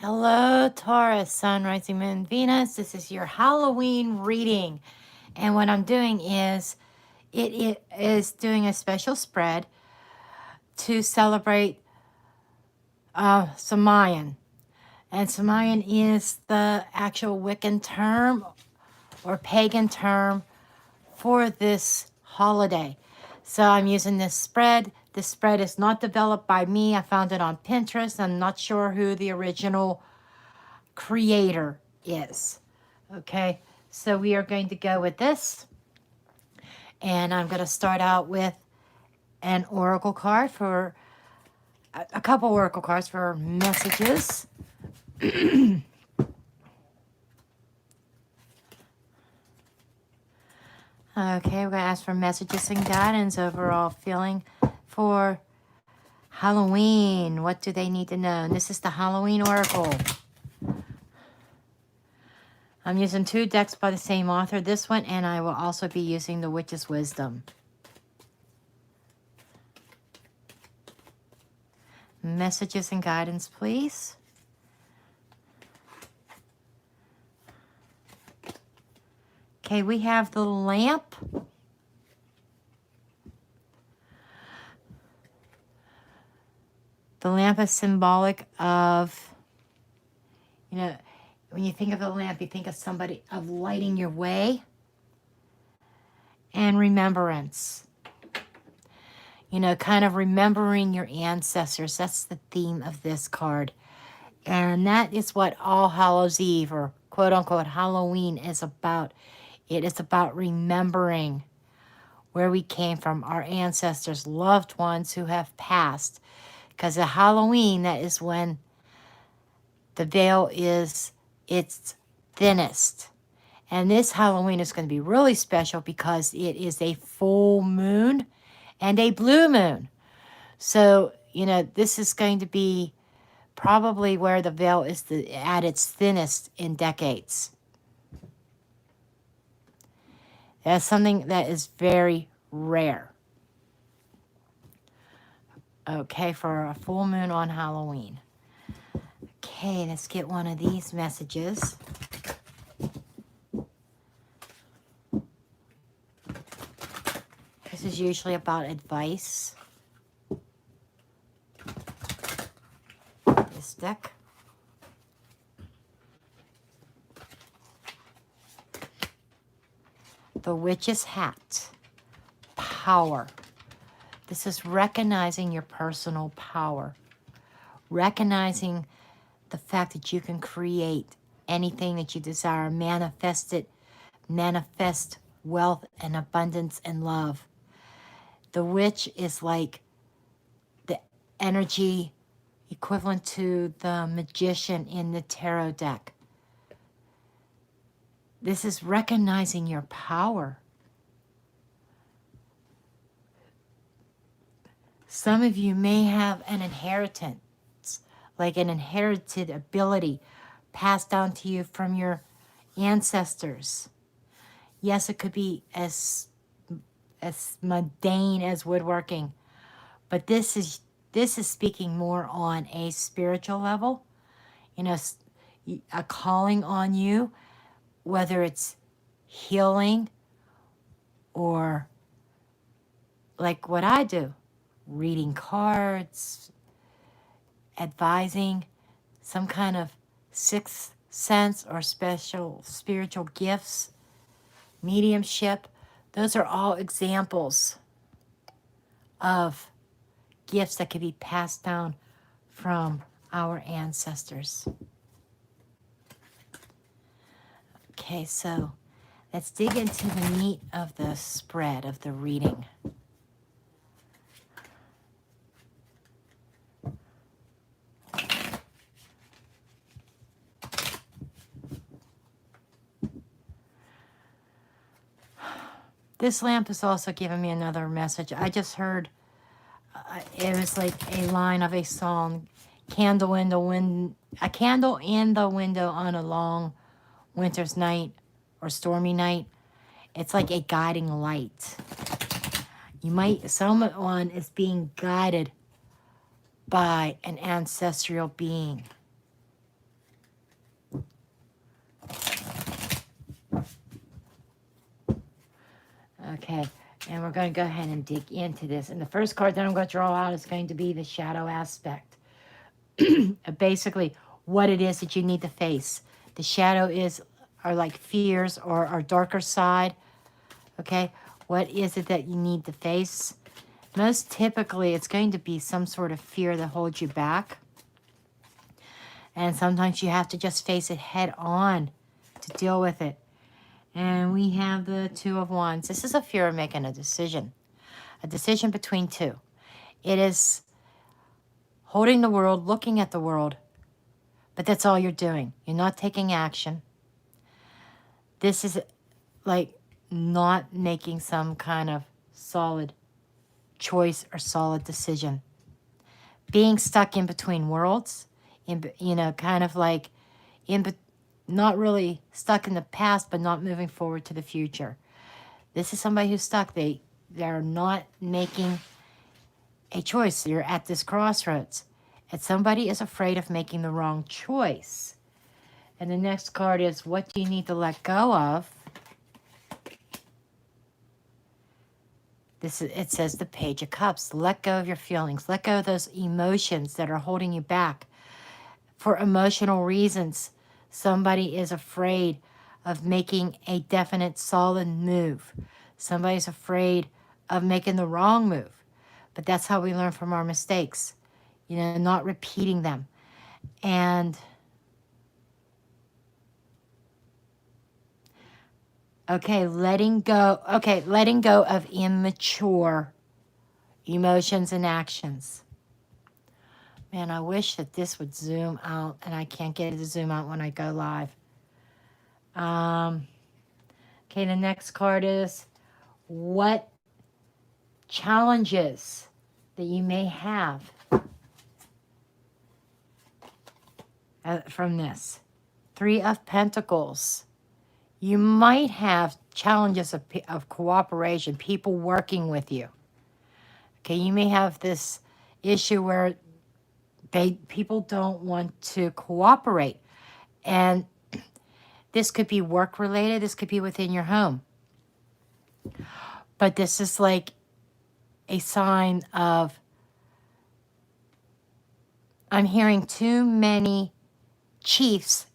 Hello, Taurus, Sun, Rising Moon, Venus. This is your Halloween reading. And what I'm doing is, it is doing a special spread to celebrate Samhain. And Samhain is the actual Wiccan term or pagan term for this holiday. So I'm using this spread. This spread is not developed by me. I found it on Pinterest. I'm not sure who the original creator is. Okay, so we are going to go with this. And I'm going to start out with an oracle card for a couple oracle cards for messages. Okay, we're going to ask for messages and guidance, overall feeling for Halloween. What do they need to know? And this is the Halloween oracle. I'm using 2 decks by the same author, this one, and I will also be using the Witch's Wisdom. Messages and guidance, please. Okay, we have the lamp. The lamp is symbolic of, when you think of the lamp, you think of somebody, of lighting your way. And remembrance. Kind of remembering your ancestors. That's the theme of this card. And that is what All Hallows Eve, or quote unquote Halloween, is about. It is about remembering where we came from, our ancestors, loved ones who have passed. Because at Halloween, that is when the veil is its thinnest. And this Halloween is going to be really special because it is a full moon and a blue moon. So, this is going to be probably where the veil is at its thinnest in decades. That's something that is very rare. Okay, for a full moon on Halloween. Okay, let's get one of these messages. This is usually about advice. This deck. The Witch's Hat. Power. This is recognizing your personal power. Recognizing the fact that you can create anything that you desire. Manifest it. Manifest wealth and abundance and love. The witch is like the energy equivalent to the magician in the tarot deck. This is recognizing your power. Some of you may have an inheritance, like an inherited ability passed down to you from your ancestors. Yes, it could be as mundane as woodworking, but this is speaking more on a spiritual level. A calling on you, whether it's healing or like what I do, reading cards, advising, some kind of sixth sense or special spiritual gifts, mediumship. Those are all examples of gifts that can be passed down from our ancestors. Okay, so let's dig into the meat of the spread of the reading. This lamp is also giving me another message. I just heard, it was like a line of a song, a candle in the window on a long winter's night or stormy night. It's like a guiding light. Someone is being guided by an ancestral being. Okay, and we're going to go ahead and dig into this. And the first card that I'm going to draw out is going to be the shadow aspect. Basically, what it is that you need to face. The shadow are like fears or our darker side. Okay, what is it that you need to face? Most typically, it's going to be some sort of fear that holds you back. And sometimes you have to just face it head on to deal with it. And we have the Two of Wands. This is a fear of making a decision between two. It is holding the world, looking at the world, but that's all you're doing. You're not taking action. This is like not making some kind of solid choice or solid decision. Being stuck in between worlds, kind of like not really stuck in the past, but not moving forward to the future. This is somebody who's stuck. They're not making a choice. You're at this crossroads. And somebody is afraid of making the wrong choice. And the next card is, what do you need to let go of? It says the Page of Cups. Let go of your feelings. Let go of those emotions that are holding you back. For emotional reasons, somebody is afraid of making a definite, solid move. Somebody's afraid of making the wrong move. But that's how we learn from our mistakes. Not repeating them. And letting go of immature emotions and actions. Man, I wish that this would zoom out, and I can't get it to zoom out when I go live. The next card is, what challenges that you may have from this. Three of Pentacles. You might have challenges of cooperation, people working with you. Okay, you may have this issue where people don't want to cooperate. And this could be work related. This could be within your home. But this is like a sign of, I'm hearing too many chiefs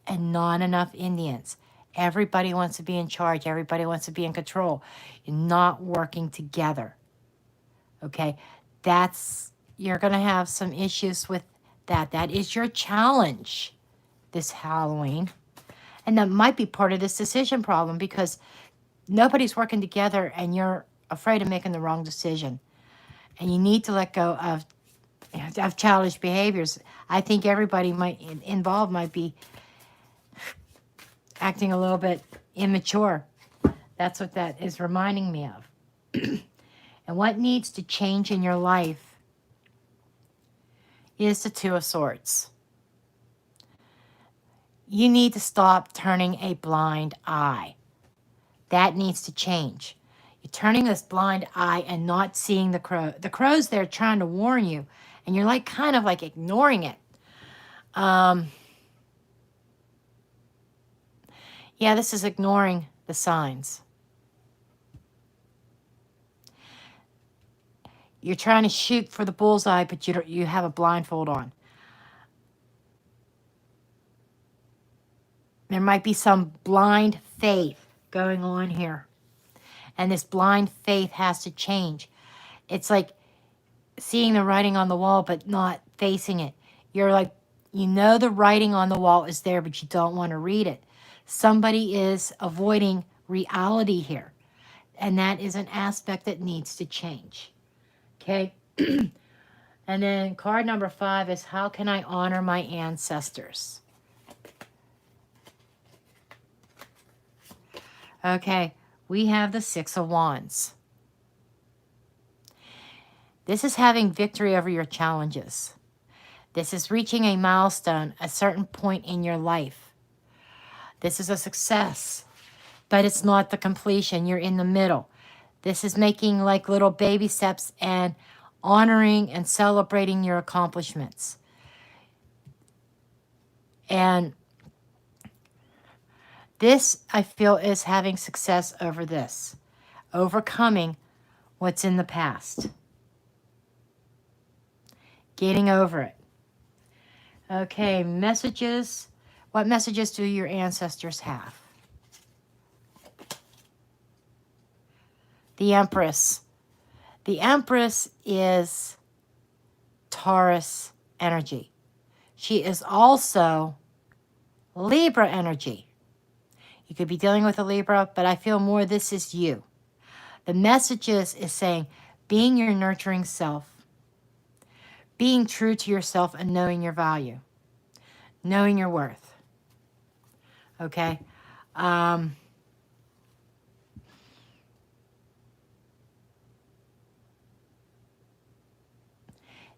and not enough Indians. Everybody wants to be in charge. Everybody wants to be in control. You're not working together. Okay? You're going to have some issues with that. That is your challenge this Halloween. And that might be part of this decision problem, because nobody's working together and you're afraid of making the wrong decision. And you need to let go of childish behaviors. I think everybody involved might be acting a little bit immature. That's what that is reminding me of. And what needs to change in your life is the Two of Swords. You need to stop turning a blind eye. That needs to change. You're turning this blind eye and not seeing the crow. The crow's there trying to warn you, and you're kind of ignoring it. Yeah, this is ignoring the signs. You're trying to shoot for the bullseye, but you have a blindfold on. There might be some blind faith going on here. And this blind faith has to change. It's like seeing the writing on the wall, but not facing it. You're the writing on the wall is there, but you don't want to read it. Somebody is avoiding reality here. And that is an aspect that needs to change. Okay? And then card number 5 is, how can I honor my ancestors? Okay, we have the Six of Wands. This is having victory over your challenges. This is reaching a milestone, a certain point in your life. This is a success, but it's not the completion. You're in the middle. This is making little baby steps and honoring and celebrating your accomplishments. And This, I feel, is having success over this. Overcoming what's in the past. Getting over it. Okay, messages. What messages do your ancestors have? The Empress. The Empress is Taurus energy. She is also Libra energy. You could be dealing with a Libra, but I feel more this is you. The messages is saying being your nurturing self, being true to yourself and knowing your value, knowing your worth. Okay?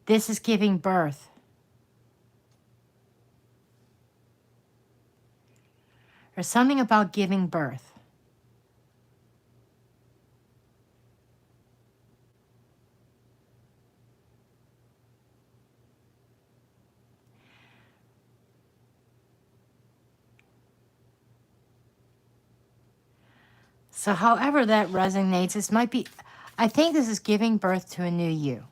This is giving birth. There's something about giving birth. So however that resonates, this might be, I think this is giving birth to a new you.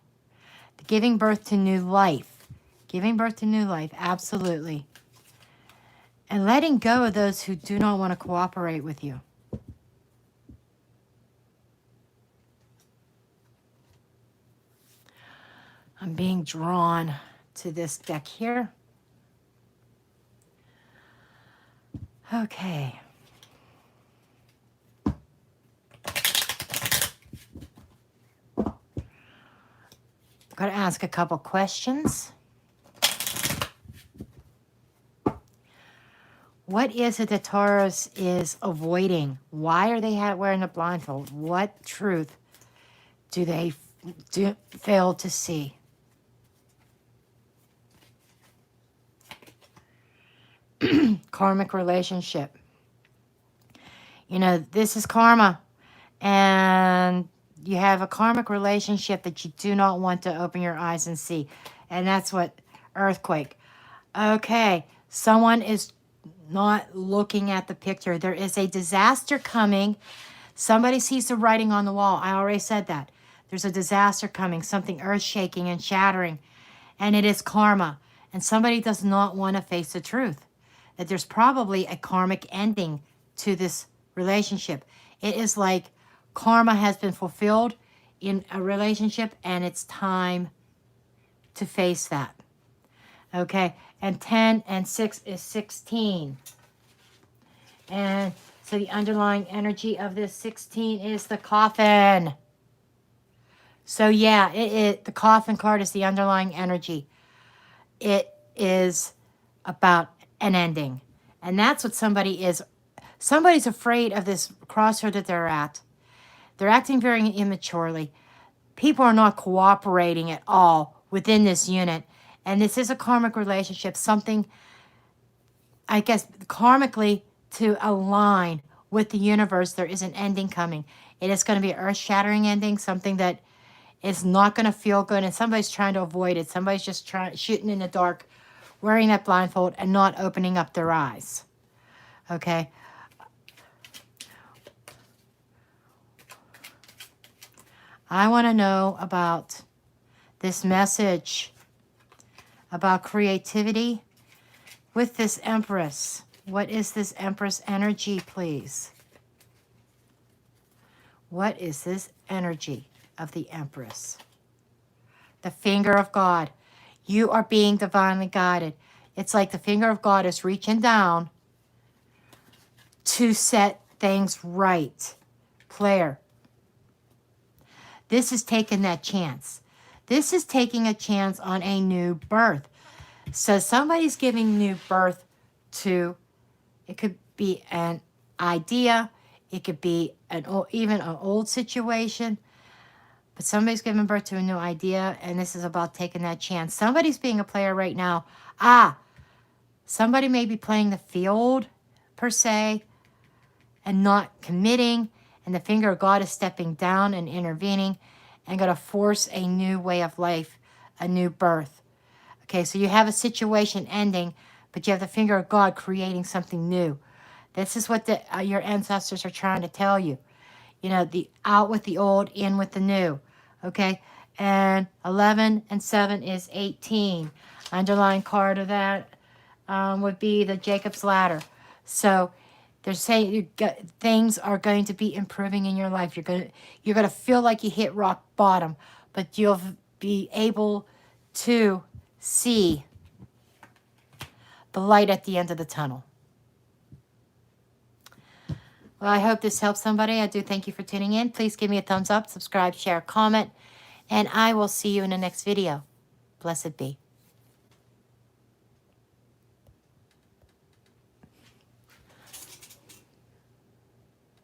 Giving birth to new life. Giving birth to new life, absolutely. And letting go of those who do not want to cooperate with you. I'm being drawn to this deck here. Okay. I'm going to ask a couple questions. What is it that Taurus is avoiding? Why are they wearing the blindfold? What truth do they fail to see? Karmic relationship. You know, this is karma. And you have a karmic relationship that you do not want to open your eyes and see. And that's what earthquake. Okay, someone is not looking at the picture. There is a disaster coming. Somebody sees the writing on the wall. I already said that. There's a disaster coming, something earth-shaking and shattering. And it is karma. And somebody does not want to face the truth. That there's probably a karmic ending to this relationship. It is like karma has been fulfilled in a relationship and it's time to face that. Okay, and 10 and 6 is 16. And so the underlying energy of this 16 is the coffin. So yeah, the coffin card is the underlying energy. It is about an ending. And that's what somebody's afraid of this crossroad that they're at. They're acting very immaturely. People are not cooperating at all within this unit. And this is a karmic relationship, something, I guess, karmically to align with the universe. There is an ending coming. It is going to be an earth-shattering ending, something that is not going to feel good, and somebody's trying to avoid it. Somebody's just shooting in the dark, wearing that blindfold and not opening up their eyes. Okay? I want to know about this message about creativity with this Empress. What is this Empress energy, please? What is this energy of the Empress? The finger of God. You are being divinely guided. It's like the finger of God is reaching down to set things right. Player. This is taking that chance. This is taking a chance on a new birth. So somebody's giving new birth to, it could be an idea, it could be even an old situation, but somebody's giving birth to a new idea, and this is about taking that chance. Somebody's being a player right now. Somebody may be playing the field, per se, and not committing, and the finger of God is stepping down and intervening and going to force a new way of life, a new birth. Okay, so you have a situation ending, but you have the finger of God creating something new. This is what your ancestors are trying to tell you. You know, the out with the old, in with the new. Okay? And 11 and 7 is 18. Underlying card of that would be the Jacob's Ladder. So they're saying things are going to be improving in your life. You're gonna feel like you hit rock bottom, but you'll be able to see the light at the end of the tunnel. Well, I hope this helps somebody. I do thank you for tuning in. Please give me a thumbs up, subscribe, share, comment, and I will see you in the next video. Blessed be.